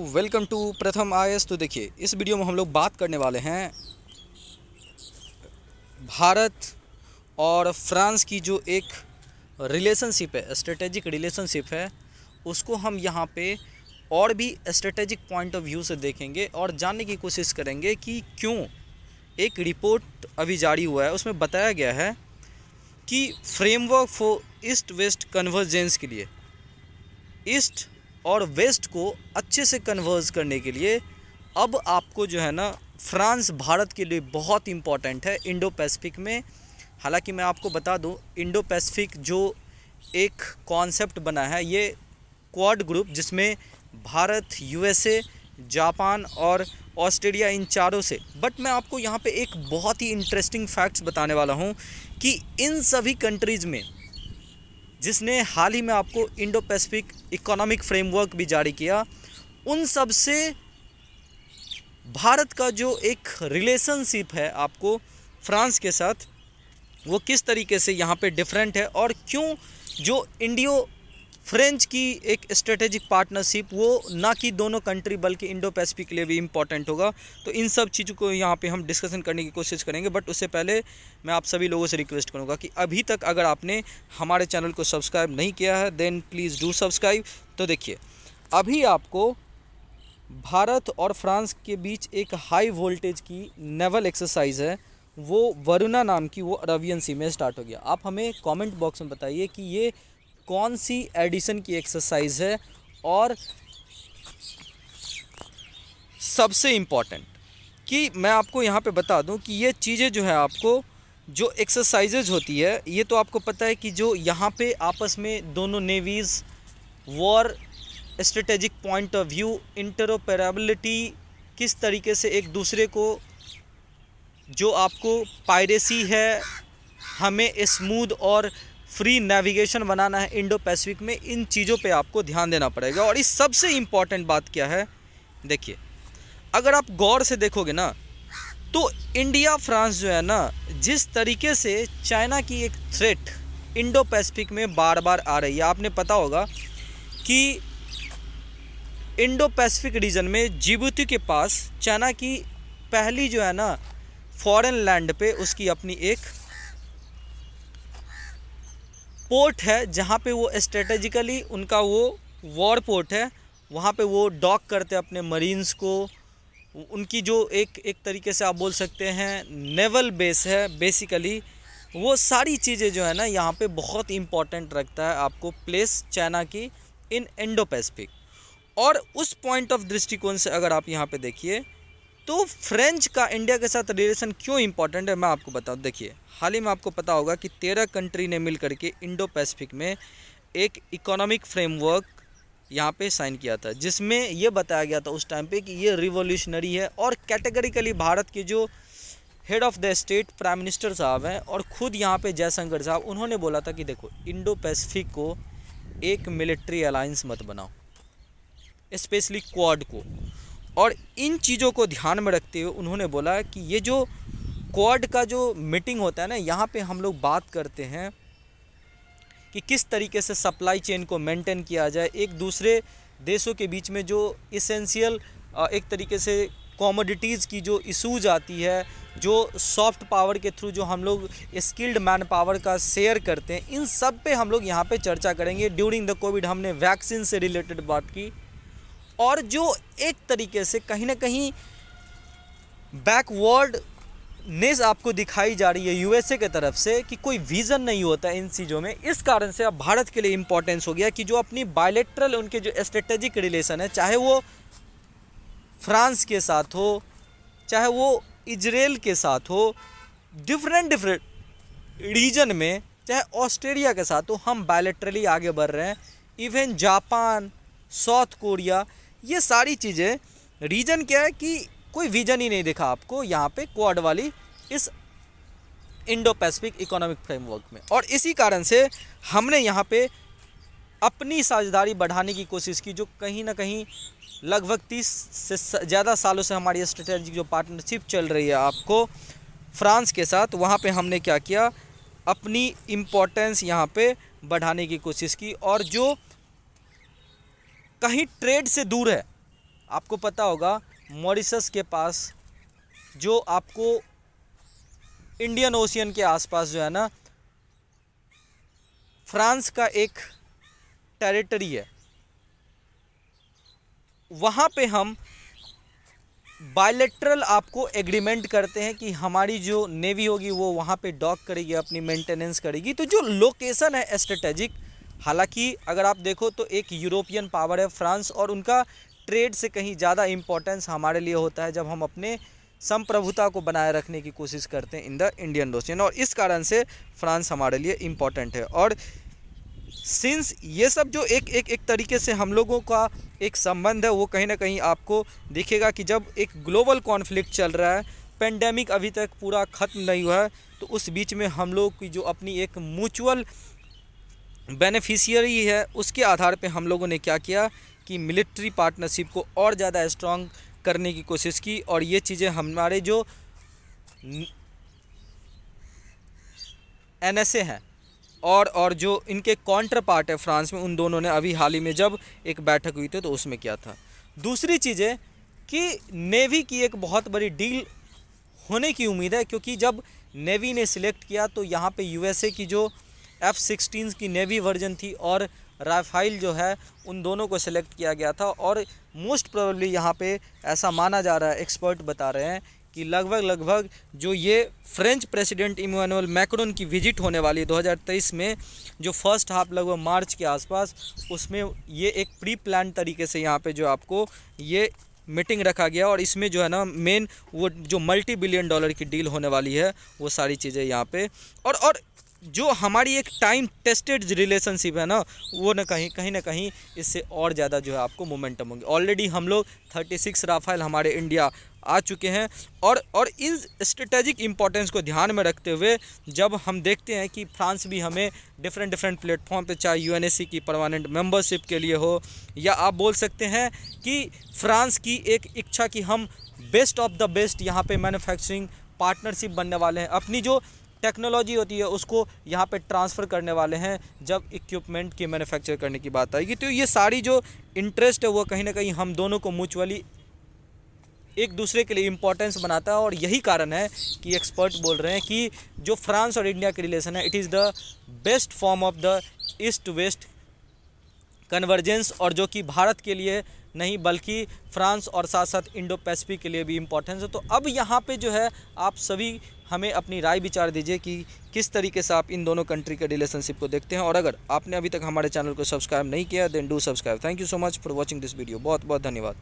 Welcome to प्रथम IAS. तो देखिए, इस वीडियो में हम लोग बात करने वाले हैं भारत और फ्रांस की जो एक रिलेशनशिप है, स्ट्रेटेजिक रिलेशनशिप है, उसको हम यहाँ पे और भी स्ट्रेटेजिक पॉइंट ऑफ व्यू से देखेंगे और जानने की कोशिश करेंगे कि क्यों एक रिपोर्ट अभी जारी हुआ है, उसमें बताया गया है कि framework for east west convergence के लिए, ईस्ट और वेस्ट को अच्छे से कन्वर्ज करने के लिए अब आपको जो है ना, फ्रांस भारत के लिए बहुत इम्पॉर्टेंट है इंडो पैसिफिक में। हालांकि मैं आपको बता दूं, इंडो पैसिफिक जो एक कॉन्सेप्ट बना है, ये क्वाड ग्रुप, जिसमें भारत, यूएसए, जापान और ऑस्ट्रेलिया, इन चारों से। बट मैं आपको यहाँ पे एक बहुत ही इंटरेस्टिंग फैक्ट्स बताने वाला हूँ कि इन सभी कंट्रीज़ में, जिसने हाल ही में आपको इंडो पैसिफिक इकोनॉमिक फ्रेमवर्क भी जारी किया, उन सब से भारत का जो एक रिलेशनशिप है आपको फ्रांस के साथ, वो किस तरीके से यहाँ पे डिफरेंट है और क्यों जो इंडियो फ्रेंच की एक स्ट्रेटेजिक पार्टनरशिप, वो ना कि दोनों कंट्री बल्कि इंडो पैसिफिक के लिए भी इम्पॉर्टेंट होगा। तो इन सब चीज़ों को यहाँ पे हम डिस्कशन करने की कोशिश करेंगे। बट उससे पहले मैं आप सभी लोगों से रिक्वेस्ट करूँगा कि अभी तक अगर आपने हमारे चैनल को सब्सक्राइब नहीं किया है, देन प्लीज़ डू सब्सक्राइब। तो देखिए, अभी आपको भारत और फ्रांस के बीच एक हाई वोल्टेज की नेवल एक्सरसाइज है, वो वरुणा नाम की, वो अरबियन सी में स्टार्ट हो गया। आप हमें कमेंट बॉक्स में बताइए कि ये कौन सी एडिशन की एक्सरसाइज है, और सबसे इम्पॉर्टेंट कि मैं आपको यहाँ पे बता दूं कि ये चीज़ें जो है, आपको जो एक्सरसाइजेज होती है, ये तो आपको पता है कि जो यहाँ पे आपस में दोनों navies, war strategic point of view, interoperability, किस तरीके से एक दूसरे को, जो आपको पायरेसी है, हमें स्मूथ और फ्री नेविगेशन बनाना है इंडो पैसिफिक में, इन चीज़ों पे आपको ध्यान देना पड़ेगा। और इस सबसे इम्पॉर्टेंट बात क्या है, देखिए, अगर आप गौर से देखोगे ना, तो इंडिया फ्रांस जो है ना, जिस तरीके से चाइना की एक थ्रेट इंडो पैसिफिक में बार बार आ रही है, आपने पता होगा कि इंडो पैसिफिक रीजन में जिबूती के पास चाइना की पहली जो है ना फॉरेन लैंड पे उसकी अपनी एक पोर्ट है, जहाँ पे वो स्ट्रेटेजिकली उनका वो वॉर पोर्ट है, वहाँ पे वो डॉक करते हैं अपने मरीन्स को। उनकी जो एक तरीके से आप बोल सकते हैं नेवल बेस है बेसिकली। वो सारी चीज़ें जो है ना, यहाँ पे बहुत इम्पॉर्टेंट रखता है आपको प्लेस चाइना की इन इंडो पैसिफिक। और उस पॉइंट ऑफ दृष्टिकोण से अगर आप यहाँ पे देखिए, तो फ्रेंच का इंडिया के साथ रिलेशन क्यों इम्पॉर्टेंट है, मैं आपको बताऊँ। देखिए, हाल ही में आपको पता होगा कि 13 कंट्री ने मिल करके इंडो पैसिफिक में एक इकोनॉमिक फ्रेमवर्क यहाँ पे साइन किया था, जिसमें ये बताया गया था उस टाइम पे कि ये रिवोल्यूशनरी है। और कैटेगरिकली भारत के जो head of the state prime minister साहब हैं, और ख़ुद यहाँ पे जयशंकर साहब, उन्होंने बोला था कि देखो, इंडो पैसिफिक को एक मिलिट्री अलायंस मत बनाओ, स्पेशली क्वाड को। और इन चीज़ों को ध्यान में रखते हुए उन्होंने बोला कि ये जो क्वाड का जो मीटिंग होता है ना, यहाँ पे हम लोग बात करते हैं कि किस तरीके से सप्लाई चेन को मेंटेन किया जाए, एक दूसरे देशों के बीच में जो इसेंशियल एक तरीके से कमोडिटीज़ की जो इशूज आती है, जो सॉफ्ट पावर के थ्रू जो हम लोग स्किल्ड मैन पावर का शेयर करते हैं, इन सब पे हम लोग यहाँ पे चर्चा करेंगे। ड्यूरिंग द कोविड हमने वैक्सीन से रिलेटेड बात की, और जो एक तरीके से कहीं ना कहीं बैकवर्ड नेस आपको दिखाई जा रही है यूएसए के तरफ से, कि कोई विज़न नहीं होता है इन चीज़ों में। इस कारण से अब भारत के लिए इम्पोर्टेंस हो गया कि जो अपनी बायलैटरल उनके जो स्ट्रेटेजिक रिलेशन है, चाहे वो फ्रांस के साथ हो, चाहे वो इजराइल के साथ हो, डिफरेंट रीजन में, चाहे ऑस्ट्रेलिया के साथ हो, हम बायलैटरली आगे बढ़ रहे हैं। इवन जापान, साउथ कोरिया, ये सारी चीज़ें, रीजन क्या है कि कोई विजन ही नहीं दिखा आपको यहाँ पे क्वाड वाली इस इंडो पैसिफिक इकोनॉमिक फ्रेमवर्क में। और इसी कारण से हमने यहाँ पे अपनी साझेदारी बढ़ाने की कोशिश की, जो कहीं ना कहीं लगभग 30 से ज़्यादा सालों से हमारी स्ट्रेटेजिक जो पार्टनरशिप चल रही है आपको फ्रांस के साथ, वहाँ पे हमने क्या किया, अपनी इम्पोर्टेंस यहाँ पे बढ़ाने की कोशिश की। और जो कहीं ट्रेड से दूर है, आपको पता होगा मॉरिशस के पास जो आपको इंडियन ओशियन के आसपास जो है ना फ्रांस का एक टेरिटरी है, वहाँ पे हम बायलैटरल आपको एग्रीमेंट करते हैं कि हमारी जो नेवी होगी वो वहाँ पे डॉक करेगी, अपनी मेंटेनेंस करेगी। तो जो लोकेशन है स्ट्रेटेजिक, हालांकि अगर आप देखो तो एक यूरोपियन पावर है फ्रांस, और उनका ट्रेड से कहीं ज़्यादा इम्पोर्टेंस हमारे लिए होता है जब हम अपने संप्रभुता को बनाए रखने की कोशिश करते हैं इन द इंडियन ओशियन, और इस कारण से फ्रांस हमारे लिए इम्पोर्टेंट है। और सिंस ये सब जो एक तरीके से हम लोगों का एक संबंध है, वो कहीं ना कहीं आपको दिखेगा कि जब एक ग्लोबल कॉन्फ्लिक्ट चल रहा है, पेंडेमिक अभी तक पूरा ख़त्म नहीं हुआ है, तो उस बीच में हम लोग की जो अपनी एक म्यूचुअल बेनिफिशियरी है उसके आधार पे हम लोगों ने क्या किया कि मिलिट्री पार्टनरशिप को और ज़्यादा स्ट्रॉन्ग करने की कोशिश की। और ये चीज़ें हमारे जो NSA हैं और जो इनके काउंटर पार्ट है फ्रांस में, उन दोनों ने अभी हाल ही में जब एक बैठक हुई थी तो उसमें किया था। दूसरी चीज़ें कि नेवी की एक बहुत बड़ी डील होने की उम्मीद है, क्योंकि जब नेवी ने सिलेक्ट किया तो यहाँ पे USA की जो F-16 की नेवी वर्जन थी और राफेल जो है उन दोनों को सिलेक्ट किया गया था। और मोस्ट प्रोबेबली यहाँ पे ऐसा माना जा रहा है, एक्सपर्ट बता रहे हैं कि लगभग जो ये फ्रेंच प्रेसिडेंट इमैनुअल मैक्रोन की विजिट होने वाली है 2023 में, जो फर्स्ट हाफ लगभग मार्च के आसपास, उसमें ये एक प्री प्लान तरीके से यहाँ पे जो आपको ये मीटिंग रखा गया, और इसमें जो है ना मेन वो जो $multi-billion की डील होने वाली है वो सारी चीज़ें यहाँ पे, और जो हमारी एक टाइम टेस्टेड रिलेशनशिप है ना, वो कहीं ना कहीं इससे और ज़्यादा जो है आपको मोमेंटम होंगे। ऑलरेडी हम लोग 36 राफेल हमारे इंडिया आ चुके हैं, और इन स्ट्रेटेजिक इम्पोर्टेंस को ध्यान में रखते हुए जब हम देखते हैं कि फ्रांस भी हमें डिफरेंट प्लेटफॉर्म पे, चाहे UNSC की परमानेंट मेंबरशिप के लिए हो, या आप बोल सकते हैं कि फ्रांस की एक इच्छा कि हम बेस्ट ऑफ द बेस्ट यहाँ पे मैन्युफैक्चरिंग पार्टनरशिप बनने वाले हैं, अपनी जो टेक्नोलॉजी होती है उसको यहाँ पे ट्रांसफ़र करने वाले हैं जब इक्विपमेंट की मैन्युफैक्चर करने की बात आएगी। तो ये सारी जो इंटरेस्ट है वो कहीं ना कहीं हम दोनों को म्यूचुअली एक दूसरे के लिए इम्पोर्टेंस बनाता है, और यही कारण है कि एक्सपर्ट बोल रहे हैं कि जो फ्रांस और इंडिया की रिलेशन है, it is the best form of the east to west convergence, और जो कि भारत के लिए नहीं बल्कि फ्रांस और साथ साथ इंडो पैसिफिक के लिए भी इम्पोर्टेंस है। तो अब यहाँ पे जो है आप सभी हमें अपनी राय विचार दीजिए कि किस तरीके से आप इन दोनों कंट्री के रिलेशनशिप को देखते हैं, और अगर आपने अभी तक हमारे चैनल को सब्सक्राइब नहीं किया then do subscribe. Thank you so much for watching this video. बहुत बहुत धन्यवाद।